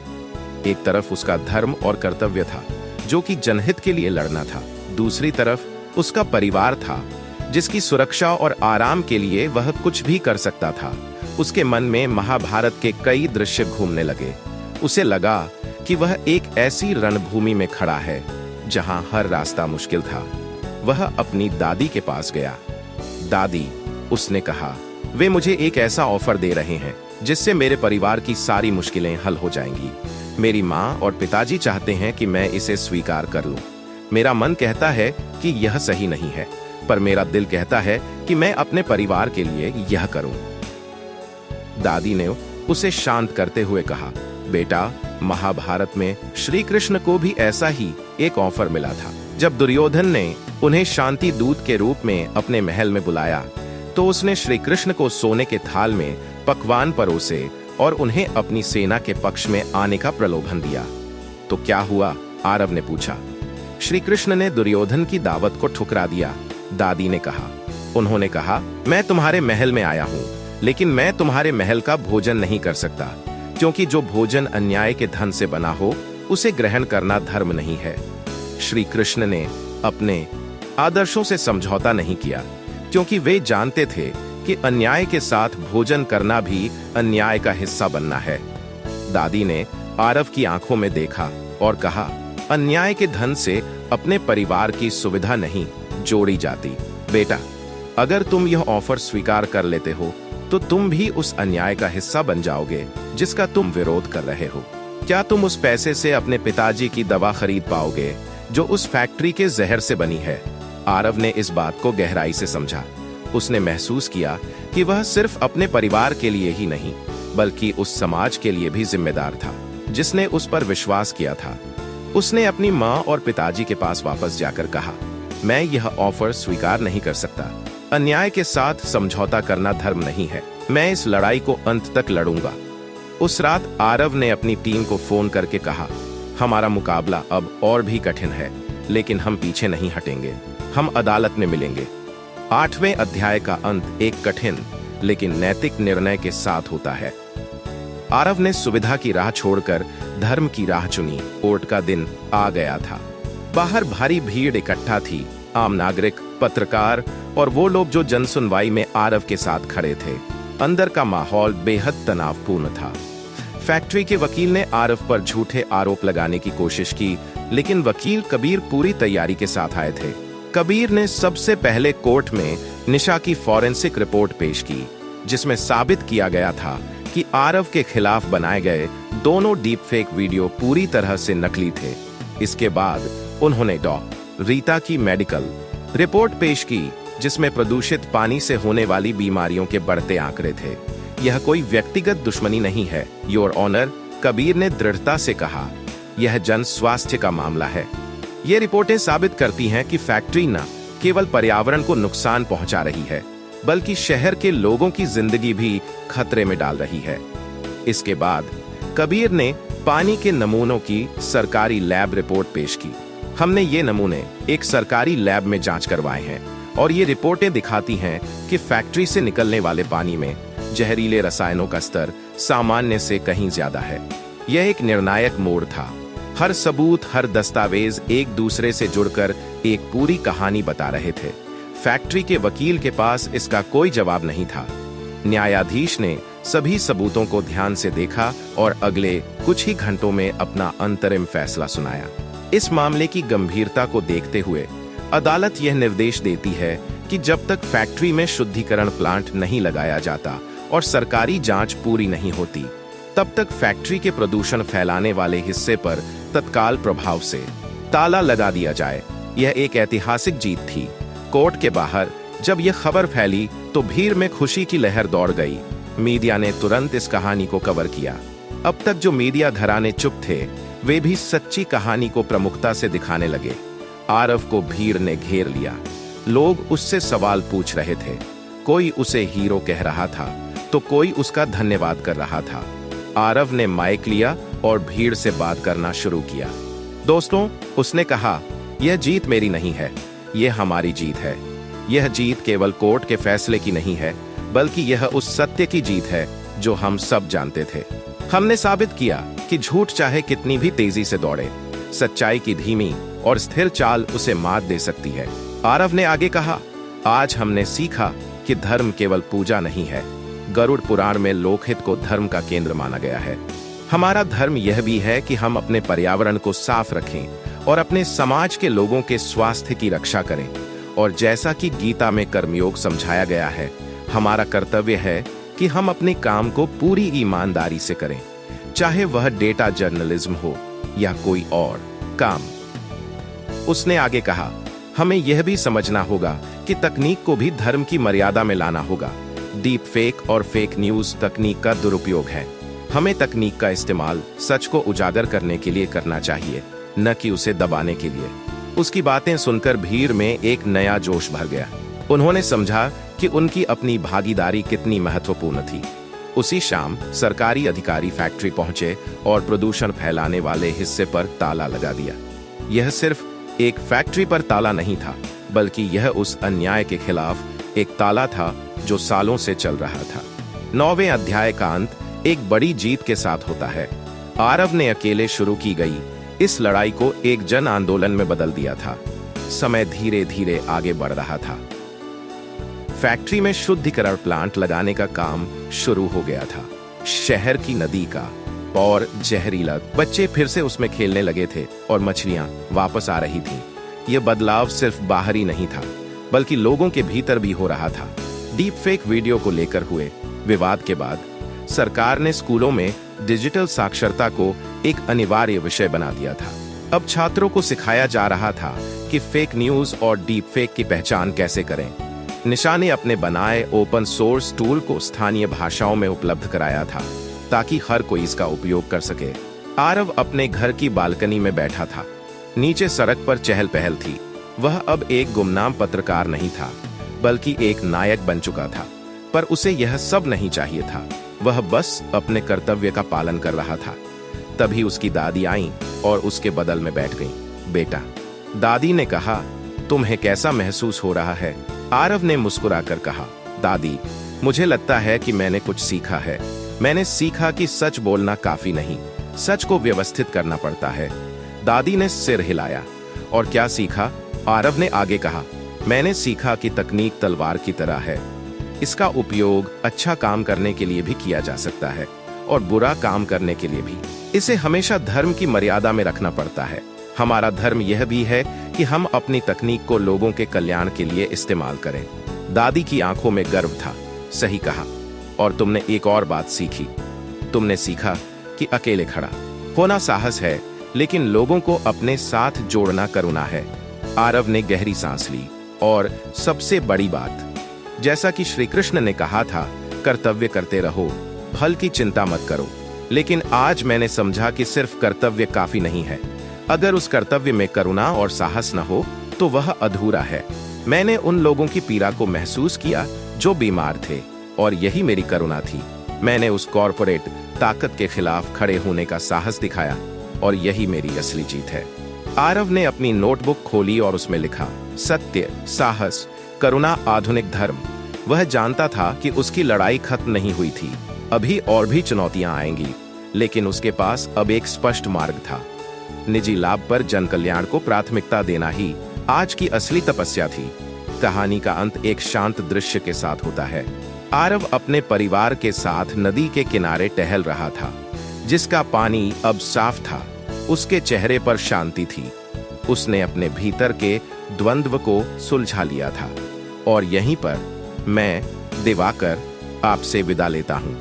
एक तरफ उसका धर्म और कर्तव्य था, जो कि जनहित के लिए लड़ना था। दूसरी तरफ उसका परिवार था, जिसकी सुरक्षा और आराम के लिए वह कुछ भी कर सकता था। उसके मन में महाभारत के कई दृश्य घूमने लगे। उसे लगा कि वह एक ऐसी रणभूमि में खड़ा है जहां हर रास्ता मुश्किल था। वह अपनी दादी के पास गया। दादी, उसने कहा, वे मुझे एक ऐसा ऑफर दे रहे हैं जिससे मेरे परिवार की सारी मुश्किलें हल हो जाएंगी। मेरी माँ और पिताजी चाहते हैं कि मैं इसे स्वीकार कर लूं। मेरा मन कहता है कि यह सही नहीं है, पर मेरा दिल कहता है कि मैं अपने परिवार के लिए यह करूं। दादी ने उसे शांत करते हुए कहा, बेटा महाभारत में श्री कृष्ण को भी ऐसा ही एक ऑफर मिला था। जब दुर्योधन ने उन्हें शांति दूत के रूप में अपने महल में बुलाया, तो उसने श्री कृष्ण को सोने के थाल में पकवान परोसे और उन्हें अपनी सेना के पक्ष में आने का प्रलोभन दिया। तो क्या हुआ? आरव ने पूछा। श्री कृष्ण ने दुर्योधन की दावत को ठुकरा दिया। दादी ने कहा, उन्होंने कहा, मैं तुम्हारे महल में आया हूँ, लेकिन मैं तुम्हारे महल का भोजन नहीं कर सकता, क्योंकि जो भोजन अन्याय के धन से बना हो उसे ग्रहण करना धर्म नहीं है। श्री कृष्ण ने अपने आदर्शों से समझौता नहीं किया, क्योंकि वे जानते थे कि अन्याय के साथ भोजन करना भी अन्याय का हिस्सा बनना है। दादी ने आरव की आंखों में देखा और कहा, अन्याय के धन से अपने परिवार की सुविधा नहीं जोड़ी जाती। बेटा, अगर तुम यह ऑफर स्वीकार कर लेते हो तो तुम भी उस अन्याय का हिस्सा बन जाओगे जिसका तुम विरोध कर रहे हो। क्या तुम उस पैसे से अपने पिताजी की दवा खरीद पाओगे जो उस फैक्ट्री के जहर से बनी है? आरव ने इस बात को गहराई से समझा। उसने महसूस किया कि वह सिर्फ अपने परिवार के लिए ही नहीं, बल्कि उस समाज के लिए भी जिम्मेदार था जिसने उस पर विश्वास किया था। उसने अपनी माँ और पिताजी के पास वापस जाकर कहा, मैं यह ऑफर स्वीकार नहीं कर सकता। अन्याय के साथ समझौता करना धर्म नहीं है। मैं इस लड़ाई को अंत तक लड़ूंगा। उस रात आरव ने अपनी टीम को फोन करके कहा, हमारा मुकाबला अब और भी कठिन है, लेकिन हम पीछे नहीं हटेंगे। हम अदालत में मिलेंगे। 8वें अध्याय का अंत एक कठिन लेकिन नैतिक निर्णय के साथ होता है। आरव ने सुविधा की राह छोड़कर धर्म की राह चुनी। कोर्ट का दिन आ गया था। बाहर भारी भीड़ इकट्ठा थी। आम नागरिक, पत्रकार और वो लोग जो जनसुनवाई में आरव के साथ खड़े थे। अंदर का माहौल बेहद तनावपूर्ण था। फैक्ट्री के वकील ने आरव पर झूठे आरोप लगाने की कोशिश की, लेकिन वकील कबीर पूरी तैयारी के साथ आए थे। कबीर ने सबसे पहले कोर्ट में निशा की फॉरेंसिक रिपोर्ट पेश की, जिसमें साबित किया गया था कि आरव के खिलाफ बनाए गए दोनों डीप फेक वीडियो पूरी तरह से नकली थे। इसके बाद उन्होंने रीता की मेडिकल रिपोर्ट पेश की, जिसमें प्रदूषित पानी से होने वाली बीमारियों के बढ़ते आंकड़े थे। यह कोई व्यक्तिगत दुश्मनी नहीं है, योर ऑनर, कबीर ने दृढ़ता से कहा। यह जन स्वास्थ्य का मामला है। ये रिपोर्टें साबित करती हैं कि फैक्ट्री न केवल पर्यावरण को नुकसान पहुंचा रही है, बल्कि शहर के लोगों की जिंदगी भी खतरे में डाल रही है। इसके बाद कबीर ने पानी के नमूनों की सरकारी लैब रिपोर्ट पेश की। हमने ये नमूने एक सरकारी लैब में जांच करवाए हैं और ये रिपोर्टें दिखाती हैं कि फैक्ट्री से निकलने वाले पानी में जहरीले रसायनों का स्तर सामान्य से कहीं ज्यादा है। यह एक निर्णायक मोड़ था। हर सबूत, हर दस्तावेज एक दूसरे से जुड़कर एक पूरी कहानी बता रहे थे। फैक्ट्री के वकील के पास इसका कोई जवाब नहीं था। न्यायाधीश ने सभी सबूतों को ध्यान से देखा और अगले कुछ ही घंटों में अपना अंतरिम फैसला सुनाया। इस मामले की गंभीरता को देखते हुए अदालत यह निर्देश देती है कि जब तक फैक्ट्री में शुद्धिकरण प्लांट नहीं लगाया जाता और सरकारी जांच पूरी नहीं होती, तब तक फैक्ट्री के प्रदूषण फैलाने वाले हिस्से पर तत्काल प्रभाव से ताला लगा दिया जाए। यह एक ऐतिहासिक जीत थी। कोर्ट के बाहर जब यह खबर फैली तो भीड़ में खुशी की लहर दौड़ गई। मीडिया ने तुरंत इस कहानी को कवर किया। अब तक जो मीडिया घराने चुप थे, वे भी सच्ची कहानी को प्रमुखता से दिखाने लगे। आरव को भीड़ ने घेर लिया। लोग उससे सवाल पूछ रहे थे। कोई उसे हीरो कह रहा था तो कोई उसका धन्यवाद कर रहा था। आरव ने माइक लिया और भीड़ से बात करना शुरू किया। दोस्तों, उसने कहा, यह जीत मेरी नहीं है, यह हमारी जीत है। यह जीत केवल कोर्ट के फैसले की नहीं है, बल्कि यह उस सत्य की जीत है जो हम सब जानते थे। हमने साबित किया कि झूठ चाहे कितनी भी तेजी से दौड़े, सच्चाई की धीमी और स्थिर चाल उसे मात दे सकती है। आरव ने आगे कहा, आज हमने सीखा कि धर्म केवल पूजा नहीं है। गरुड़ पुराण में लोकहित को धर्म का केंद्र माना गया है। हमारा धर्म यह भी है कि हम अपने पर्यावरण को साफ रखें और अपने समाज के लोगों के स्वास्थ्य की रक्षा करें। और जैसा कि गीता में कर्मयोग समझाया गया है, हमारा कर्तव्य है कि हम अपने काम को पूरी ईमानदारी से करें, चाहे वह डेटा जर्नलिज्म हो या कोई और काम। उसने आगे कहा, हमें यह भी समझना होगा कि तकनीक को भी धर्म की मर्यादा में लाना होगा। डीप फेक और फेक न्यूज तकनीक का दुरुपयोग है। हमें तकनीक का इस्तेमाल सच को उजागर करने के लिए करना चाहिए, न कि उसे दबाने के लिए। उसकी बातें सुनकर भीड़ में एक नया जोश भर गया। उन्होंने समझा कि उनकी अपनी भागीदारी कितनी महत्वपूर्ण थी। उसी शाम सरकारी अधिकारी फैक्ट्री पहुंचे और प्रदूषण फैलाने वाले हिस्से पर ताला लगा दिया। यह सिर्फ एक फैक्ट्री पर ताला नहीं था, बल्कि यह उस अन्याय के खिलाफ एक ताला था जो सालों से चल रहा था। 9वें अध्याय का अंत एक बड़ी जीत के साथ होता है। आरव ने अकेले शुरू की गई इस लड़ाई को एक जन आंदोलन में बदल दिया था। समय धीरे धीरे आगे बढ़ रहा था। फैक्ट्री में शुद्धिकरण प्लांट लगाने का काम शुरू हो गया था। शहर की नदी का और जहरीला बच्चे फिर से उसमें खेलने लगे थे और मछलियां वापस आ रही थीं। यह बदलाव सिर्फ बाहरी नहीं था, बल्कि लोगों के भीतर भी हो रहा था। डीप फेक वीडियो को लेकर हुए विवाद के बाद सरकार ने स्कूलों में डिजिटल साक्षरता को एक अनिवार्य विषय बना दिया था। अब छात्रों को सिखाया जा रहा था कि फेक न्यूज और डीप फेक की पहचान कैसे करें। निशा ने अपने बनाए ओपन सोर्स टूल को स्थानीय भाषाओं में उपलब्ध कराया था, ताकि हर कोई इसका उपयोग कर सके। आरव अपने घर की बालकनी में बैठा था। नीचे सड़क पर चहल पहल थी। वह अब एक गुमनाम पत्रकार नहीं था, बल्कि एक नायक बन चुका था। पर उसे यह सब नहीं चाहिए था। वह बस अपने कर्तव्य का पालन कर रहा था। तभी उसकी दादी आईं और उसके बदल में बैठ गईं। बेटा, दादी ने कहा, तुम्हें कैसा महसूस हो रहा है? आरव ने मुस्कुराकर कहा, दादी, मुझे लगता है कि मैंने कुछ सीखा है। मैंने सीखा कि सच बोलना काफी नहीं, सच को व्यवस्थित करना पड़ता है। दादी ने सिर हिलाया। और क्या सीखा? आरव ने आगे कहा, मैंने सीखा कि तकनीक तलवार की तरह है। इसका उपयोग अच्छा काम करने के लिए भी किया जा सकता है और बुरा काम करने के लिए भी। इसे हमेशा धर्म की मर्यादा में रखना पड़ता है। हमारा धर्म यह भी है कि हम अपनी तकनीक को लोगों के कल्याण के लिए इस्तेमाल करें। दादी की आंखों में गर्व था। सही कहा। और तुमने एक और बात सीखी। तुमने सीखा कि अकेले खड़ा होना साहस है, लेकिन लोगों को अपने साथ जोड़ना करुणा है। आरव ने गहरी सांस ली। और सबसे बड़ी बात, जैसा कि श्री कृष्ण ने कहा था, कर्तव्य करते रहो, फल की चिंता मत करो। लेकिन आज मैंने समझा कि सिर्फ कर्तव्य काफी नहीं है। अगर उस कर्तव्य में करुणा और साहस न हो तो वह अधूरा है। मैंने उन लोगों की पीड़ा को महसूस किया जो बीमार थे, और यही मेरी करुणा थी। मैंने उस कॉर्पोरेट ताकत के खिलाफ खड़े होने का साहस दिखाया, और यही मेरी असली जीत है। आरव ने अपनी नोटबुक खोली और उसमें लिखा, सत्य, साहस, करुणा, आधुनिक धर्म। वह जानता था कि उसकी लड़ाई खत्म नहीं हुई थी। अभी और भी चुनौतियां आएंगी, लेकिन उसके पास अब एक स्पष्ट मार्ग था। निजी लाभ पर जन कल्याण को प्राथमिकता देना ही आज की असली तपस्या थी। कहानी का अंत एक शांत दृश्य के साथ होता है। आरव अपने परिवार के साथ नदी के किनारे टहल रहा था, जिसका पानी अब साफ था। उसके चेहरे पर शांति थी। उसने अपने भीतर के द्वंद्व को सुलझा लिया था। और यहीं पर मैं, दिवाकर, आपसे विदा लेता हूं।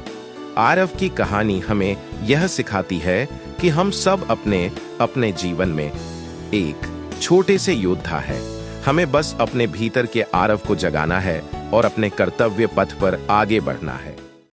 आरव की कहानी हमें यह सिखाती है कि हम सब अपने अपने जीवन में एक छोटे से योद्धा है। हमें बस अपने भीतर के आरव को जगाना है और अपने कर्तव्य पथ पर आगे बढ़ना है।